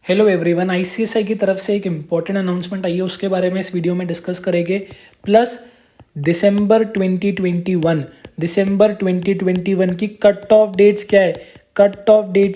Hello everyone, ICSI की तरफ से एक इम्पॉर्टेंट अनाउंसमेंट आई है, उसके बारे में इस वीडियो में डिस्कस करेंगे। प्लस दिसंबर 2021 की कट ऑफ डेट्स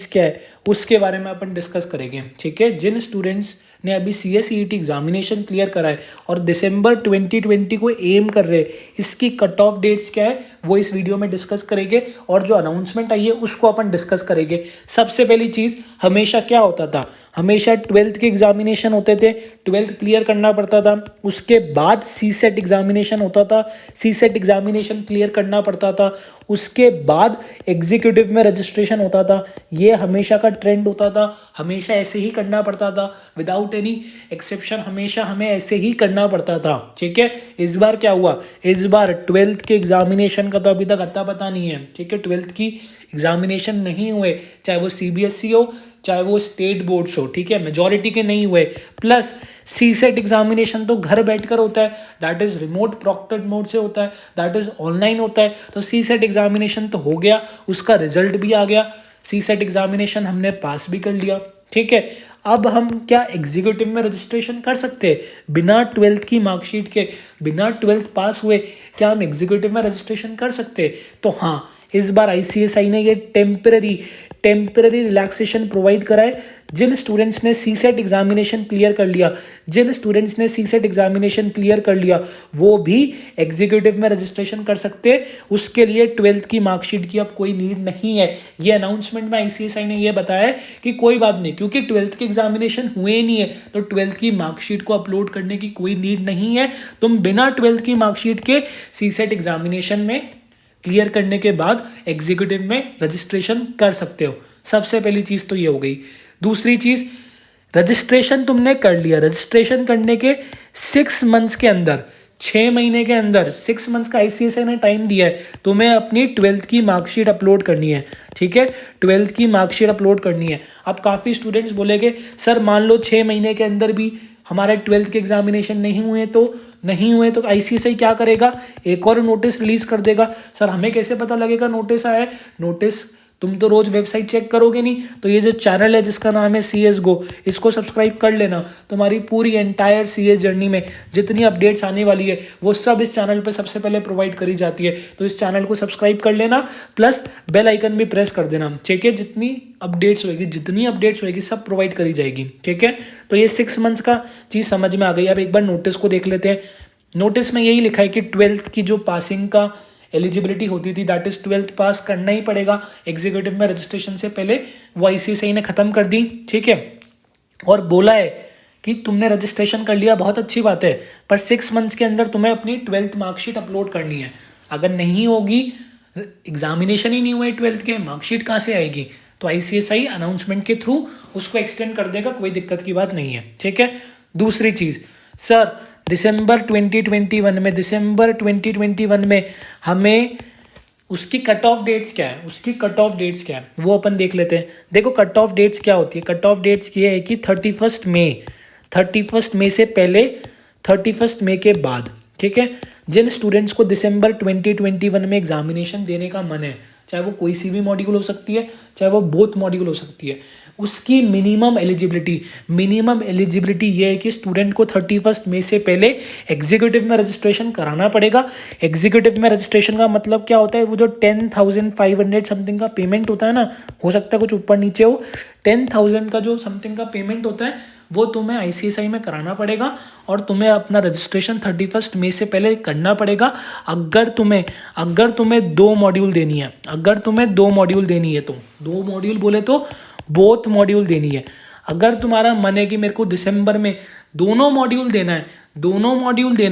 क्या है उसके बारे में अपन डिस्कस करेंगे। ठीक है, जिन स्टूडेंट्स ने अभी CSET एग्जामिनेशन क्लियर करा है और दिसंबर 2020 को एम कर रहे हैं, इसकी कट ऑफ डेट्स क्या है वो इस वीडियो में डिस्कस करेंगे और जो अनाउंसमेंट आई है उसको अपन डिस्कस करेंगे। सबसे पहली चीज़, हमेशा क्या होता था, हमेशा 12th के एग्जामिनेशन होते थे, 12th क्लियर करना पड़ता था, उसके बाद CSET एग्जामिनेशन होता था, CSET एग्जामिनेशन क्लियर करना पड़ता था, उसके बाद एग्जीक्यूटिव में रजिस्ट्रेशन होता था। ये हमेशा का ट्रेंड होता था, हमेशा ऐसे ही करना पड़ता था, विदाउट एनी एक्सेप्शन हमेशा हमें ऐसे ही करना पड़ता था। ठीक है, इस बार क्या हुआ, इस बार 12th के एग्जामिनेशन का तो अभी तक अता पता नहीं है। ठीक है, 12th की एग्जामिनेशन नहीं हुए, चाहे वो CBSE हो चाहे वो स्टेट बोर्ड्स हो। ठीक है, मेजॉरिटी के नहीं हुए। प्लस CSET एग्जामिनेशन तो घर बैठकर होता है, that is remote proctored mode से होता है, दैट इज ऑनलाइन होता है। तो CSET एग्जामिनेशन तो हो गया, उसका रिजल्ट भी आ गया, CSET एग्जामिनेशन हमने पास भी कर लिया। ठीक है, अब हम क्या एग्जीक्यूटिव में रजिस्ट्रेशन कर सकते हैं बिना 12th की मार्कशीट के, बिना 12th पास हुए क्या हम एग्जीक्यूटिव में रजिस्ट्रेशन कर सकते हैं? तो हाँ, इस बार ICSI ने ये टेम्पररी रिलैक्सेशन प्रोवाइड करा है। जिन स्टूडेंट्स ने CSET एग्जामिनेशन क्लियर कर लिया वो भी एग्जीक्यूटिव में रजिस्ट्रेशन कर सकते हैं। उसके लिए 12th की मार्कशीट की अब कोई नीड नहीं है। ये अनाउंसमेंट में ICSI ने ये बताया है कि कोई बात नहीं, क्योंकि 12th के एग्जामिनेशन हुए ही नहीं है तो 12th की मार्कशीट को अपलोड करने की कोई नीड नहीं है। तुम बिना 12th की मार्कशीट के CSET एग्जामिनेशन में क्लियर करने के बाद एग्जीक्यूटिव में रजिस्ट्रेशन कर सकते हो। सबसे पहली चीज तो ये हो गई। दूसरी चीज, रजिस्ट्रेशन तुमने कर लिया, रजिस्ट्रेशन करने के 6 मंथ्स के अंदर, 6 महीने के अंदर, 6 मंथ्स का ICSI ने टाइम दिया है, तुम्हें अपनी 12th की मार्कशीट अपलोड करनी है। ठीक है, 12th की मार्कशीट अपलोड करनी है। अब काफ़ी स्टूडेंट्स बोलेंगे सर मान लो 6 महीने के अंदर भी हमारे 12th के एग्जामिनेशन नहीं हुए तो ICSI क्या करेगा, एक और नोटिस रिलीज कर देगा। सर हमें कैसे पता लगेगा नोटिस आया है? नोटिस तुम तो रोज वेबसाइट चेक करोगे नहीं, तो ये जो चैनल है जिसका नाम है CS Go, इसको सब्सक्राइब कर लेना। तुम्हारी पूरी एंटायर CS जर्नी में जितनी अपडेट्स आने वाली है वो सब इस चैनल पे सबसे पहले प्रोवाइड करी जाती है, तो इस चैनल को सब्सक्राइब कर लेना, प्लस बेल आइकन भी प्रेस कर देना। ठीक है, जितनी अपडेट्स होगी सब प्रोवाइड करी जाएगी। ठीक है, तो ये 6 मंथ्स का चीज़ समझ में आ गई। अब एक बार नोटिस को देख लेते हैं। नोटिस में यही लिखा है कि 12th की जो पासिंग का एलिजिबिलिटी होती थी, दैट इज 12th पास करना ही पड़ेगा एग्जीक्यूटिव में रजिस्ट्रेशन से पहले, वो ICSI ने खत्म कर दी। ठीक है, और बोला है कि तुमने रजिस्ट्रेशन कर लिया, बहुत अच्छी बात है, पर 6 मंथ्स के अंदर तुम्हें अपनी 12th मार्कशीट अपलोड करनी है। अगर नहीं होगी, एग्जामिनेशन ही नहीं हुआ 12th के, मार्कशीट कहाँ से आएगी? तो ICSI अनाउंसमेंट के थ्रू उसको एक्सटेंड कर देगा, कोई दिक्कत की बात नहीं है। ठीक है, दूसरी चीज, सर दिसंबर 2021 में हमें उसकी कट ऑफ डेट्स क्या है, वो अपन देख लेते हैं। देखो कट ऑफ डेट्स क्या होती है, कट ऑफ डेट्स ये है कि 31 मई से पहले, 31 मई के बाद। ठीक है, जिन स्टूडेंट्स को दिसंबर 2021 में एग्जामिनेशन देने का मन है, चाहे वो कोई सी भी मॉड्यूल हो सकती है, चाहे वो बोथ मॉड्यूल हो सकती है, उसकी मिनिमम एलिजिबिलिटी ये है कि स्टूडेंट को 31 मई से पहले एग्जीक्यूटिव में रजिस्ट्रेशन कराना पड़ेगा। एग्जीक्यूटिव में रजिस्ट्रेशन का मतलब क्या होता है, वो जो 10,500 समथिंग का पेमेंट होता है ना, हो सकता है कुछ ऊपर नीचे हो, 10,000 का जो समथिंग का पेमेंट होता है वो तुम्हें ICSI में कराना पड़ेगा और तुम्हें अपना रजिस्ट्रेशन 31 मई से पहले करना पड़ेगा। अगर तुम्हें 2 मॉड्यूल देनी है, तो 2 मॉड्यूल बोले तो बोथ मॉड्यूल देनी है। अगर तुम्हारा मन है कि मेरे को दिसंबर में दोनों मॉड्यूल देना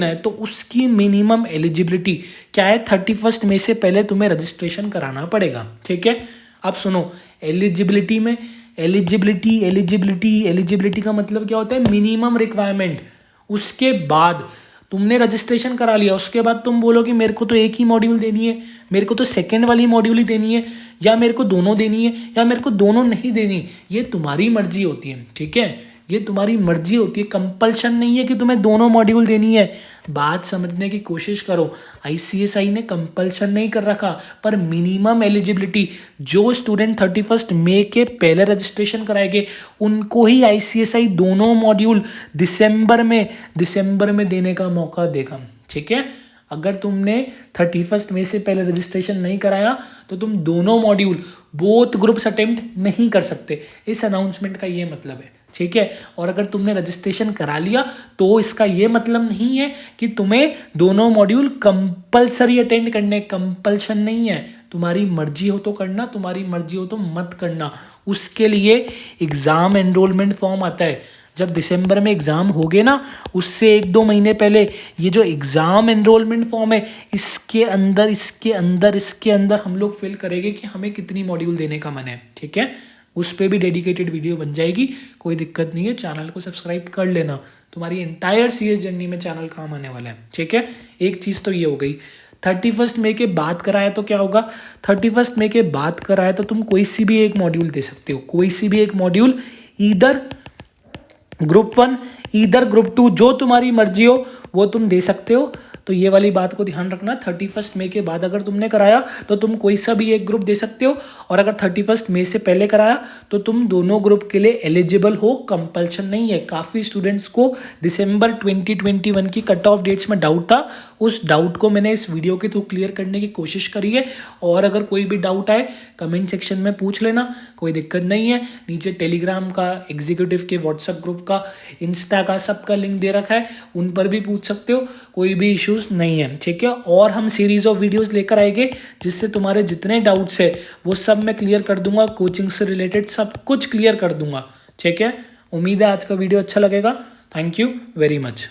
है तो उसकी मिनिमम एलिजिबिलिटी क्या है, 31 मई से पहले तुम्हें रजिस्ट्रेशन कराना पड़ेगा। ठीक है, अब सुनो, एलिजिबिलिटी का मतलब क्या होता है, मिनिमम रिक्वायरमेंट। उसके बाद तुमने रजिस्ट्रेशन करा लिया, उसके बाद तुम बोलो कि मेरे को तो एक ही मॉड्यूल देनी है, मेरे को तो सेकेंड वाली मॉड्यूल ही देनी है, या मेरे को दोनों देनी है, या मेरे को दोनों नहीं देनी, ये तुम्हारी मर्जी होती है। ठीक है, ये तुम्हारी मर्जी होती है, कंपल्शन नहीं है कि तुम्हें दोनों मॉड्यूल देनी है। बात समझने की कोशिश करो, आईसीएसआई ने कंपल्शन नहीं कर रखा, पर मिनिमम एलिजिबिलिटी जो स्टूडेंट 31 मई के पहले रजिस्ट्रेशन कराएंगे उनको ही आईसीएसआई दोनों मॉड्यूल दिसंबर में देने का मौका देगा। ठीक है, अगर तुमने 31 मई से पहले रजिस्ट्रेशन नहीं कराया तो तुम दोनों मॉड्यूल बोथ ग्रुप्स अटेम्प्ट नहीं कर सकते। इस अनाउंसमेंट का ये मतलब है। ठीक है, और अगर तुमने रजिस्ट्रेशन करा लिया तो इसका ये मतलब नहीं है कि तुम्हें दोनों मॉड्यूल कंपलसरी अटेंड करने, कंपल्शन नहीं है। तुम्हारी मर्जी हो तो करना, तुम्हारी मर्जी हो तो मत करना। उसके लिए एग्जाम एनरोलमेंट फॉर्म आता है। जब दिसंबर में एग्ज़ाम हो गए ना, उससे 1-2 महीने पहले ये जो एग्ज़ाम एनरोलमेंट फॉर्म है, इसके अंदर हम लोग फिल करेंगे कि हमें कितनी मॉड्यूल देने का मन है। ठीक है, उस पर भी डेडिकेटेड वीडियो बन जाएगी, कोई दिक्कत नहीं है। चैनल को सब्सक्राइब कर लेना, तुम्हारी एंटायर सीएस जर्नी में चैनल काम आने वाला है। ठीक है, एक चीज़ तो ये हो गई। 31 मई के बाद कराया तो क्या होगा? 31 मई के बाद कराया तो तुम कोई सी भी एक मॉड्यूल दे सकते हो, कोई सी भी एक module, either group 1 either group 2, जो तुम्हारी मर्जी हो वो तुम दे सकते हो। तो ये वाली बात को ध्यान रखना, 31 मई के बाद अगर तुमने कराया तो तुम कोई सा भी एक ग्रुप दे सकते हो, और अगर 31 मई से पहले कराया तो तुम दोनों ग्रुप के लिए एलिजिबल हो, कंपल्शन नहीं है। काफ़ी स्टूडेंट्स को दिसंबर 2021 की कट ऑफ डेट्स में डाउट था, उस डाउट को मैंने इस वीडियो के थ्रू क्लियर करने की कोशिश करी है। और अगर कोई भी डाउट आए कमेंट सेक्शन में पूछ लेना, कोई दिक्कत नहीं है। नीचे टेलीग्राम का, एग्जीक्यूटिव के व्हाट्सएप ग्रुप का, इंस्टा का, सबका लिंक दे रखा है, उन पर भी पूछ सकते हो, कोई भी इश्यूज नहीं है। ठीक है, और हम सीरीज ऑफ वीडियोस लेकर आएंगे जिससे तुम्हारे जितने डाउट्स है वो सब मैं क्लियर कर दूंगा, कोचिंग से रिलेटेड सब कुछ क्लियर कर दूंगा। ठीक है, उम्मीद है आज का वीडियो अच्छा लगेगा। Thank you very much.